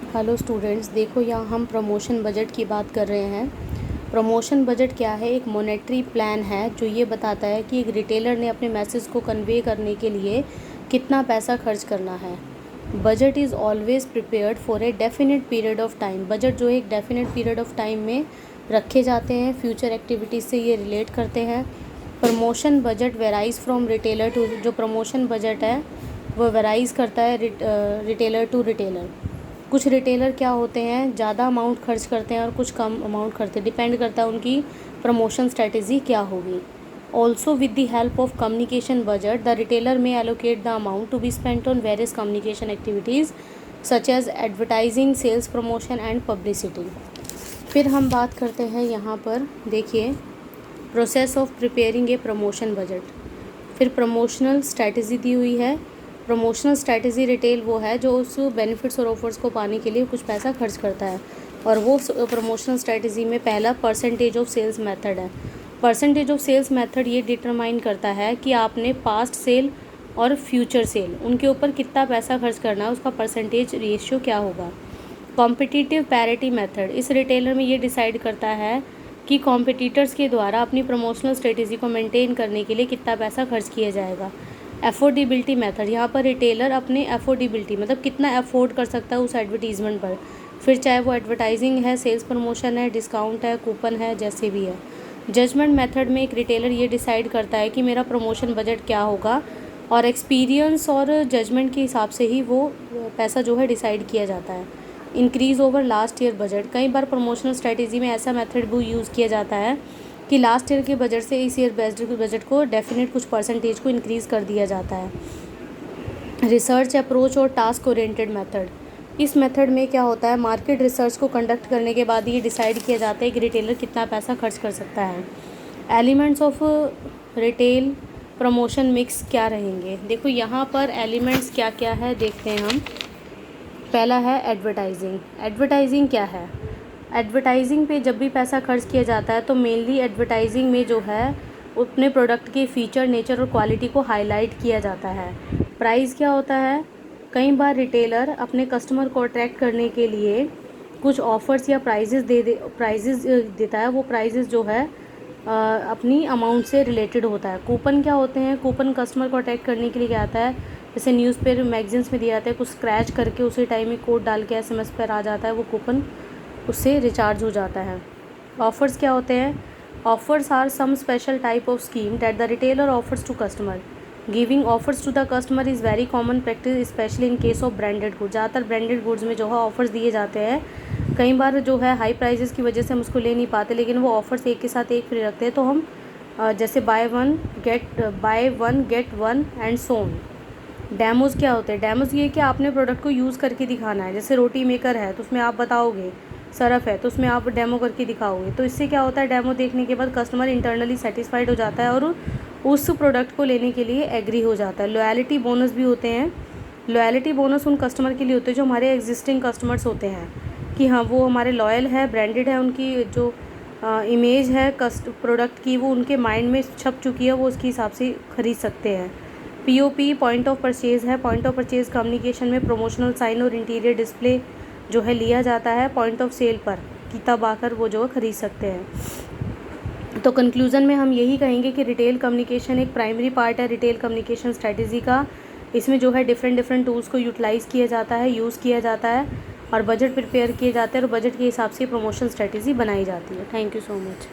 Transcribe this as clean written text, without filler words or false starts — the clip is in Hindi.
हेलो स्टूडेंट्स, देखो यहाँ हम प्रमोशन बजट की बात कर रहे हैं। प्रमोशन बजट क्या है? एक मॉनेटरी प्लान है जो ये बताता है कि एक रिटेलर ने अपने मैसेज को कन्वे करने के लिए कितना पैसा खर्च करना है। Budget is always prepared for a definite period of time. Budget जो है एक डेफिनेट पीरियड ऑफ टाइम में रखे जाते हैं, फ्यूचर एक्टिविटीज़ से ये रिलेट करते हैं। Promotion budget varies from retailer to, जो प्रमोशन बजट है वो वेराइज़ करता है रिटेलर टू रिटेलर। कुछ रिटेलर क्या होते हैं, ज़्यादा अमाउंट खर्च करते हैं और कुछ कम अमाउंट करते हैं, डिपेंड करता है उनकी प्रमोशन स्ट्रेटजी क्या होगी। Also with the help of communication budget the retailer may allocate the amount to be spent on various communication activities such as advertising, sales promotion and publicity. फिर हम बात करते हैं यहाँ पर, देखिए, process of preparing a promotion budget. फिर प्रमोशनल स्ट्रैटेजी दी हुई है। प्रमोशनल स्ट्रैटेजी रिटेल वो है जो उस बेनिफिट्स और ऑफर्स को पाने के लिए कुछ पैसा खर्च करता है, और वो प्रमोशनल स्ट्रैटेजी में पहला परसेंटेज ऑफ सेल्स मेथड है। परसेंटेज ऑफ सेल्स मेथड ये डिटरमाइन करता है कि आपने पास्ट सेल और फ्यूचर सेल उनके ऊपर कितना पैसा खर्च करना है, उसका परसेंटेज रेशियो क्या होगा। कॉम्पिटिटिव पैरिटी मेथड इस रिटेलर में ये डिसाइड करता है कि कॉम्पिटिटर्स के द्वारा अपनी प्रमोशनल स्ट्रेटेजी को मेंटेन करने के लिए कितना पैसा खर्च किया जाएगा। अफोर्डेबिलिटी मेथड, यहाँ पर रिटेलर अपने अफोर्डेबिलिटी मतलब कितना अफोर्ड कर सकता है उस एडवर्टीज़मेंट पर, फिर चाहे वो एडवर्टाइजिंग है, सेल्स प्रमोशन है, डिस्काउंट है, कूपन है, जैसे भी है। जजमेंट मेथड में एक रिटेलर ये डिसाइड करता है कि मेरा प्रमोशन बजट क्या होगा, और एक्सपीरियंस और जजमेंट के हिसाब से ही वो पैसा जो है डिसाइड किया जाता है। Increase over last year budget, कई बार प्रमोशनल स्ट्रेटेजी में ऐसा मेथड भी यूज़ किया जाता है कि लास्ट ईयर के बजट से इस ईयर बजट को डेफिनेट कुछ परसेंटेज को इंक्रीज़ कर दिया जाता है। रिसर्च अप्रोच और टास्क ओरिएंटेड मेथड, इस मेथड में क्या होता है, मार्केट रिसर्च को कंडक्ट करने के बाद ये डिसाइड किया जाता है कि रिटेलर कितना पैसा खर्च कर सकता है। Elements of retail promotion mix क्या रहेंगे? देखो यहाँ पर एलिमेंट्स क्या क्या है देखते हैं हम। पहला है एडवर्टाइजिंग। एडवर्टाइजिंग क्या है? एडवर्टाइजिंग पे जब भी पैसा खर्च किया जाता है तो मेनली एडवर्टाइजिंग में जो है अपने प्रोडक्ट के फीचर, नेचर और क्वालिटी को हाईलाइट किया जाता है। प्राइस क्या होता है? कई बार रिटेलर अपने कस्टमर को अट्रैक्ट करने के लिए कुछ ऑफर्स या प्राइजेस देता है। वो प्राइजेस जो है अपनी अमाउंट से रिलेटेड होता है। कूपन क्या होते हैं? कूपन कस्टमर को अट्रैक्ट करने के लिए क्या आता है, जैसे न्यूज़पेपर, मैगजीन्स में दिया जाता है, कुछ स्क्रैच करके उसी टाइम में कोड डाल के एसएमएस पर आ जाता है, वो कूपन उससे रिचार्ज हो जाता है। ऑफ़र्स क्या होते हैं? Offers are some special type of scheme that the retailer offers to customer. Giving offers to the customer is very common practice specially in case of branded goods. ज़्यादातर ब्रांडेड गुड्स में जो है ऑफर्स दिए जाते हैं। कई बार जो है हाई प्राइजेस की वजह से हम उसको ले नहीं पाते, लेकिन वो ऑफर्स एक के साथ एक फ्री रखते हैं, तो हम जैसे by one get one and so on. Demos क्या होते हैं? डेमोज़ ये कि आपने प्रोडक्ट को यूज़ करके दिखाना है। जैसे रोटी मेकर है तो उसमें आप बताओगे, सरफ है तो उसमें आप डेमो करके दिखाओगे। तो इससे क्या होता है, डेमो देखने के बाद कस्टमर इंटरनली सेटिस्फाइड हो जाता है और उस प्रोडक्ट को लेने के लिए एग्री हो जाता है। लॉयल्टी बोनस भी होते हैं। लॉयल्टी बोनस उन कस्टमर के लिए होते हैं जो हमारे एग्जिस्टिंग कस्टमर्स होते हैं, कि हाँ वो हमारे लॉयल है, ब्रांडेड है, उनकी जो इमेज है प्रोडक्ट की वो उनके माइंड में छप चुकी है, वो उसके हिसाब से खरीद सकते हैं। POP पॉइंट ऑफ परचेज़ है। पॉइंट ऑफ परचेज़ कम्युनिकेशन में प्रमोशनल साइन और इंटीरियर डिस्प्ले जो है लिया जाता है पॉइंट ऑफ सेल पर, कि तब आकर वो जो है ख़रीद सकते हैं। तो कंक्लूज़न में हम यही कहेंगे कि रिटेल कम्युनिकेशन एक प्राइमरी पार्ट है रिटेल कम्युनिकेशन स्ट्रेटजी का। इसमें जो है डिफरेंट टूल्स को यूटिलाइज़ किया जाता है, यूज़ किया जाता है, और बजट प्रिपेयर किए जाते हैं, और बजट के हिसाब से प्रमोशन स्ट्रेटजी बनाई जाती है। Thank you so much.